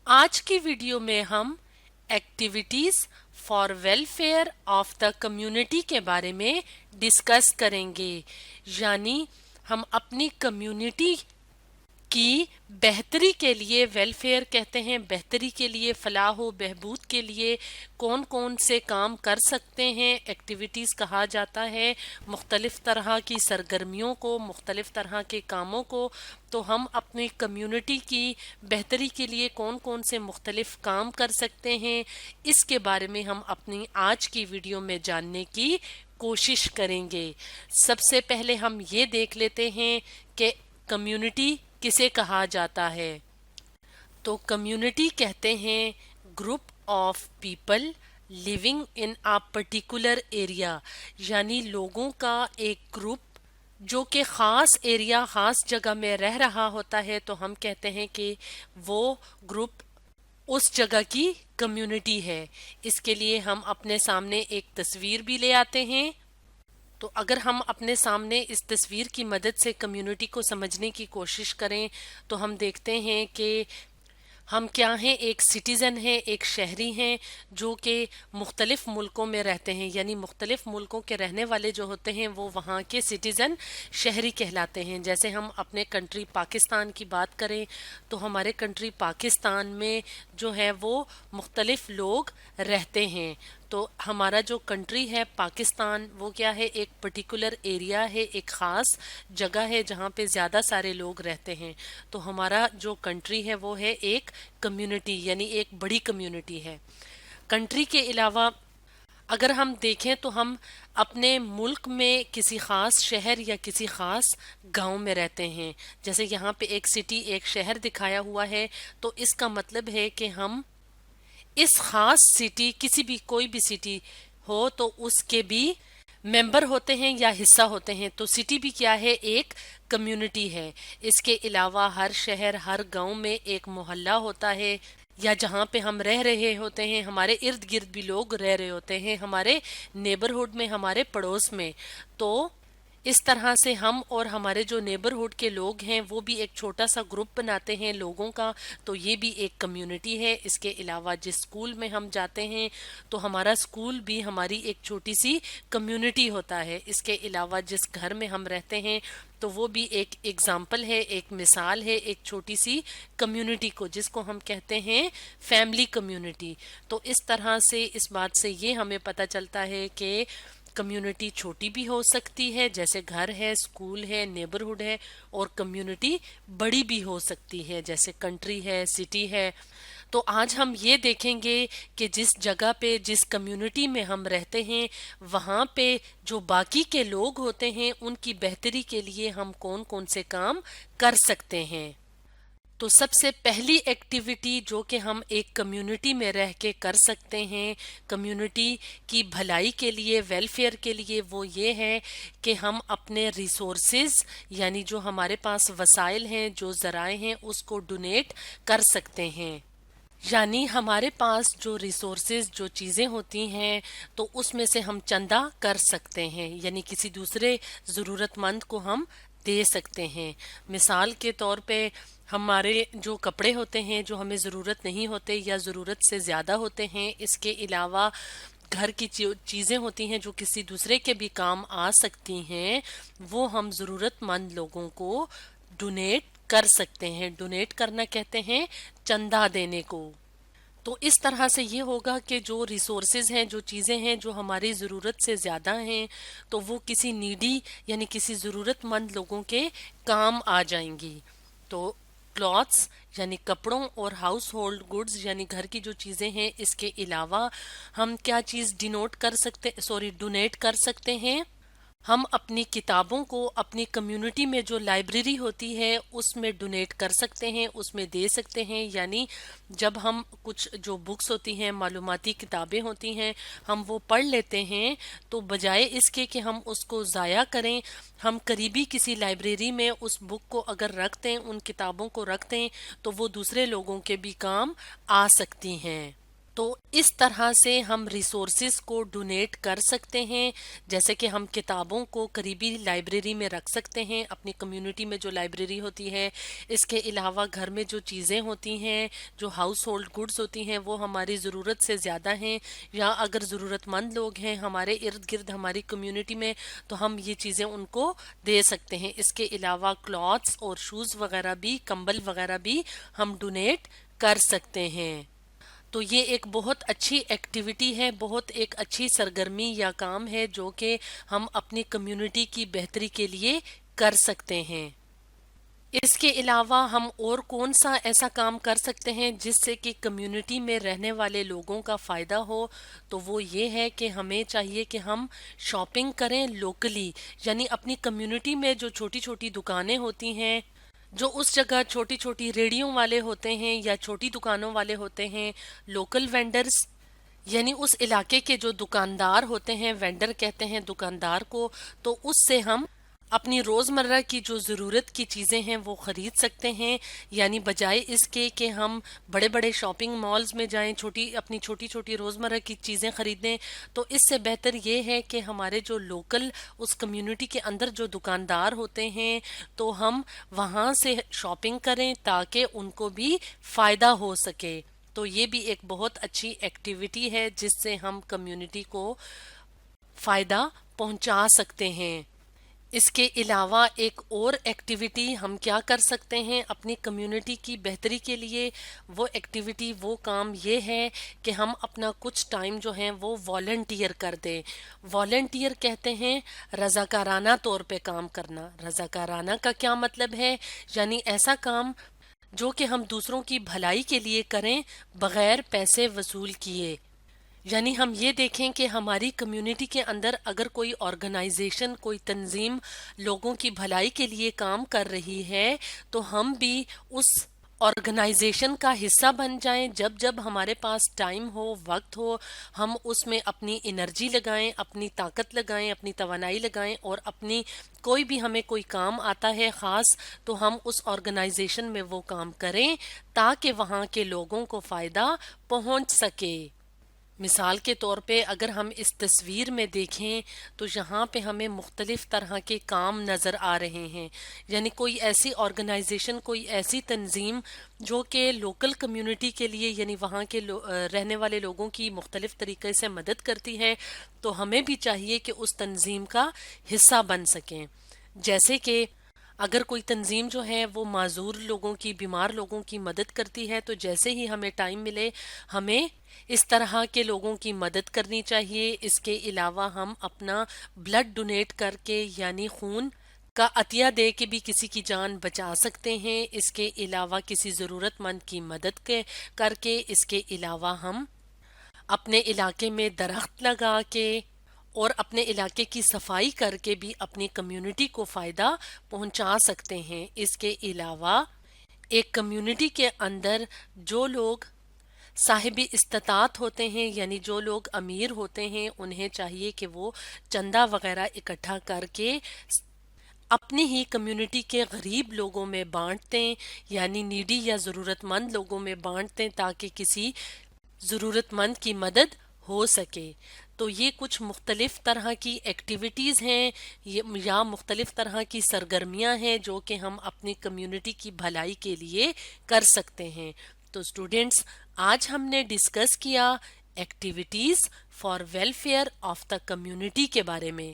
आज की वीडियो में हम activities for welfare of the community के बारे में डिस्कस करेंगे। यानी हम अपनी कम्युनिटी की बेहतरी के लिए, वेलफेयर कहते हैं बेहतरी के लिए, फलाह व बहबूद के लिए कौन कौन से काम कर सकते हैं, एक्टिविटीज़ कहा जाता है मुख्तलिफ तरह की सरगर्मियों को, मुख्तलिफ तरह के कामों को। तो हम अपनी कम्युनिटी की बेहतरी के लिए कौन कौन से मुख्तलिफ काम कर सकते हैं, इसके बारे में हम अपनी आज की वीडियो में जानने की कोशिश करेंगे। सबसे पहले हम ये देख लेते हैं कि कम्युनिटी किसे कहा जाता है। तो कम्युनिटी कहते हैं group of people living in a particular area, यानी लोगों का एक ग्रुप जो कि ख़ास एरिया, ख़ास जगह में रह रहा होता है। तो हम कहते हैं कि वो ग्रुप उस जगह की कम्युनिटी है। इसके लिए हम अपने सामने एक तस्वीर भी ले आते हैं। तो अगर हम अपने सामने इस तस्वीर की मदद से कम्युनिटी को समझने की कोशिश करें तो हम देखते हैं कि हम क्या हैं, एक सिटीज़न हैं, एक शहरी हैं जो कि मुख्तलिफ मुल्कों में रहते हैं। यानी मुख्तलिफ मुल्कों के रहने वाले जो होते हैं वो वहाँ के सिटीज़न, शहरी कहलाते हैं। जैसे हम अपने कंट्री पाकिस्तान की बात करें तो हमारे कंट्री पाकिस्तान में जो है वो मुख्तलिफ लोग रहते हैं। तो हमारा जो कंट्री है पाकिस्तान, वो क्या है, एक पर्टिकुलर एरिया है, एक ख़ास जगह है जहाँ पे ज़्यादा सारे लोग रहते हैं। तो हमारा जो कंट्री है वो है एक कम्युनिटी, यानी एक बड़ी कम्युनिटी है। कंट्री के अलावा अगर हम देखें तो हम अपने मुल्क में किसी ख़ास शहर या किसी ख़ास गांव में रहते हैं। जैसे यहाँ पे एक सिटी, एक शहर दिखाया हुआ है, तो इसका मतलब है कि हम इस खास सिटी, किसी भी कोई भी सिटी हो तो उसके भी मेंबर होते हैं या हिस्सा होते हैं। तो सिटी भी क्या है, एक कम्युनिटी है। इसके अलावा हर शहर, हर गांव में एक मोहल्ला होता है, या जहाँ पे हम रह रहे होते हैं हमारे इर्द गिर्द भी लोग रह रहे होते हैं, हमारे नेबरहुड में, हमारे पड़ोस में। तो इस तरह से हम और हमारे जो नेबरहुड के लोग हैं वो भी एक छोटा सा ग्रुप बनाते हैं लोगों का। तो ये भी एक कम्युनिटी है। इसके अलावा जिस स्कूल में हम जाते हैं तो हमारा स्कूल भी हमारी एक छोटी सी कम्युनिटी होता है। इसके अलावा जिस घर में हम रहते हैं तो वो भी एक एग्जाम्पल है, एक मिसाल है एक छोटी सी कम्युनिटी को, जिसको हम कहते हैं फैमिली कम्युनिटी। तो इस तरह से, इस बात से ये हमें पता चलता है कि कम्युनिटी छोटी भी हो सकती है, जैसे घर है, स्कूल है, नेबरहुड है, और कम्युनिटी बड़ी भी हो सकती है, जैसे कंट्री है, सिटी है। तो आज हम ये देखेंगे कि जिस जगह पे, जिस कम्युनिटी में हम रहते हैं, वहाँ पे जो बाकी के लोग होते हैं उनकी बेहतरी के लिए हम कौन कौन से काम कर सकते हैं। तो सबसे पहली एक्टिविटी जो कि हम एक कम्युनिटी में रह के कर सकते हैं कम्युनिटी की भलाई के लिए, वेलफेयर के लिए, वो ये है कि हम अपने रिसोर्सेज, यानी जो हमारे पास वसाइल हैं, जो ज़राए हैं, उसको डोनेट कर सकते हैं। यानी हमारे पास जो रिसोर्सेज, जो चीज़ें होती हैं, तो उसमें से हम चंदा कर सकते हैं, यानी किसी दूसरे ज़रूरतमंद को हम दे सकते हैं। मिसाल के तौर पे हमारे जो कपड़े होते हैं जो हमें ज़रूरत नहीं होते या ज़रूरत से ज़्यादा होते हैं, इसके अलावा घर की चीज़ें होती हैं जो किसी दूसरे के भी काम आ सकती हैं, वो हम ज़रूरतमंद लोगों को डोनेट कर सकते हैं। डोनेट करना कहते हैं चंदा देने को। तो इस तरह से ये होगा कि जो रिसोर्सेज हैं, जो चीज़ें हैं जो हमारी ज़रूरत से ज़्यादा हैं, तो वो किसी नीडी यानी किसी ज़रूरतमंद लोगों के काम आ जाएंगी। तो क्लॉथ्स यानी कपड़ों और हाउस होल्ड गुड्स यानी घर की जो चीज़ें हैं, इसके अलावा हम क्या चीज़ डोनेट कर सकते हैं। हम अपनी किताबों को अपनी कम्युनिटी में जो लाइब्रेरी होती है उसमें डोनेट कर सकते हैं, उसमें दे सकते हैं। यानी जब हम कुछ जो बुक्स होती हैं, मालूमाती किताबें होती हैं, हम वो पढ़ लेते हैं, तो बजाय इसके कि हम उसको ज़ाया करें, हम करीबी किसी लाइब्रेरी में उस बुक को अगर रख दें, उन किताबों को रख दें, तो वो दूसरे लोगों के भी काम आ सकती हैं। تو اس طرح سے ہم ریسورسز کو ڈونیٹ کر سکتے ہیں، جیسے کہ ہم کتابوں کو قریبی لائبریری میں رکھ سکتے ہیں، اپنی کمیونٹی میں جو لائبریری ہوتی ہے۔ اس کے علاوہ گھر میں جو چیزیں ہوتی ہیں، جو ہاؤس ہولڈ گڈز ہوتی ہیں، وہ ہماری ضرورت سے زیادہ ہیں، یا اگر ضرورت مند لوگ ہیں ہمارے ارد گرد ہماری کمیونٹی میں، تو ہم یہ چیزیں ان کو دے سکتے ہیں۔ اس کے علاوہ کلاتھس اور شوز وغیرہ بھی، کمبل وغیرہ بھی ہم ڈونیٹ کر سکتے ہیں۔ تو یہ ایک بہت اچھی ایکٹیویٹی ہے، بہت ایک اچھی سرگرمی یا کام ہے جو کہ ہم اپنی کمیونٹی کی بہتری کے لیے کر سکتے ہیں۔ اس کے علاوہ ہم اور کون سا ایسا کام کر سکتے ہیں جس سے کہ کمیونٹی میں رہنے والے لوگوں کا فائدہ ہو؟ تو وہ یہ ہے کہ ہمیں چاہیے کہ ہم شاپنگ کریں لوکلی، یعنی اپنی کمیونٹی میں جو چھوٹی چھوٹی دکانیں ہوتی ہیں، جو اس جگہ چھوٹی چھوٹی ریڑھیوں والے ہوتے ہیں یا چھوٹی دکانوں والے ہوتے ہیں، لوکل وینڈرز، یعنی اس علاقے کے جو دکاندار ہوتے ہیں، وینڈر کہتے ہیں دکاندار کو، تو اس سے ہم اپنی روزمرہ کی جو ضرورت کی چیزیں ہیں وہ خرید سکتے ہیں، یعنی بجائے اس کے کہ ہم بڑے بڑے شاپنگ مالز میں جائیں اپنی چھوٹی چھوٹی روزمرہ کی چیزیں خریدیں۔ تو اس سے بہتر یہ ہے کہ ہمارے جو لوکل اس کمیونٹی کے اندر جو دکاندار ہوتے ہیں، تو ہم وہاں سے شاپنگ کریں تاکہ ان کو بھی فائدہ ہو سکے۔ تو یہ بھی ایک بہت اچھی ایکٹیویٹی ہے جس سے ہم کمیونٹی کو فائدہ پہنچا سکتے ہیں۔ اس کے علاوہ ایک اور ایکٹیویٹی ہم کیا کر سکتے ہیں اپنی کمیونٹی کی بہتری کے لیے؟ وہ ایکٹیویٹی، وہ کام یہ ہے کہ ہم اپنا کچھ ٹائم جو ہے وہ والنٹیئر کر دیں۔ والنٹیئر کہتے ہیں رضاکارانہ طور پہ کام کرنا۔ رضاکارانہ کا کیا مطلب ہے؟ یعنی ایسا کام جو کہ ہم دوسروں کی بھلائی کے لیے کریں بغیر پیسے وصول کیے۔ یعنی ہم یہ دیکھیں کہ ہماری کمیونٹی کے اندر اگر کوئی آرگنائزیشن، کوئی تنظیم لوگوں کی بھلائی کے لیے کام کر رہی ہے، تو ہم بھی اس آرگنائزیشن کا حصہ بن جائیں۔ جب جب ہمارے پاس ٹائم ہو، وقت ہو، ہم اس میں اپنی انرجی لگائیں، اپنی طاقت لگائیں، اپنی توانائی لگائیں، اور اپنی کوئی بھی ہمیں کوئی کام آتا ہے خاص، تو ہم اس آرگنائزیشن میں وہ کام کریں تاکہ وہاں کے لوگوں کو فائدہ پہنچ سکے۔ مثال کے طور پہ اگر ہم اس تصویر میں دیکھیں تو یہاں پہ ہمیں مختلف طرح کے کام نظر آ رہے ہیں، یعنی کوئی ایسی آرگنائزیشن، کوئی ایسی تنظیم جو کہ لوکل کمیونٹی کے لیے، یعنی وہاں کے رہنے والے لوگوں کی مختلف طریقے سے مدد کرتی ہے، تو ہمیں بھی چاہیے کہ اس تنظیم کا حصہ بن سکیں۔ جیسے کہ اگر کوئی تنظیم جو ہے وہ معذور لوگوں کی، بیمار لوگوں کی مدد کرتی ہے، تو جیسے ہی ہمیں ٹائم ملے ہمیں اس طرح کے لوگوں کی مدد کرنی چاہیے۔ اس کے علاوہ ہم اپنا بلڈ ڈونیٹ کر کے، یعنی خون کا عطیہ دے کے بھی کسی کی جان بچا سکتے ہیں۔ اس کے علاوہ کسی ضرورت مند کی مدد کر کے، اس کے علاوہ ہم اپنے علاقے میں درخت لگا کے اور اپنے علاقے کی صفائی کر کے بھی اپنی کمیونٹی کو فائدہ پہنچا سکتے ہیں۔ اس کے علاوہ ایک کمیونٹی کے اندر جو لوگ صاحب استطاعت ہوتے ہیں، یعنی جو لوگ امیر ہوتے ہیں، انہیں چاہیے کہ وہ چندہ وغیرہ اکٹھا کر کے اپنی ہی کمیونٹی کے غریب لوگوں میں بانٹیں، یعنی نیڈی یا ضرورت مند لوگوں میں بانٹیں تاکہ کسی ضرورت مند کی مدد ہو سکے۔ تو یہ کچھ مختلف طرح کی ایکٹیویٹیز ہیں یا مختلف طرح کی سرگرمیاں ہیں جو کہ ہم اپنی کمیونٹی کی بھلائی کے لیے کر سکتے ہیں۔ تو اسٹوڈینٹس، آج ہم نے ڈسکس کیا activities for welfare of the community کے بارے میں۔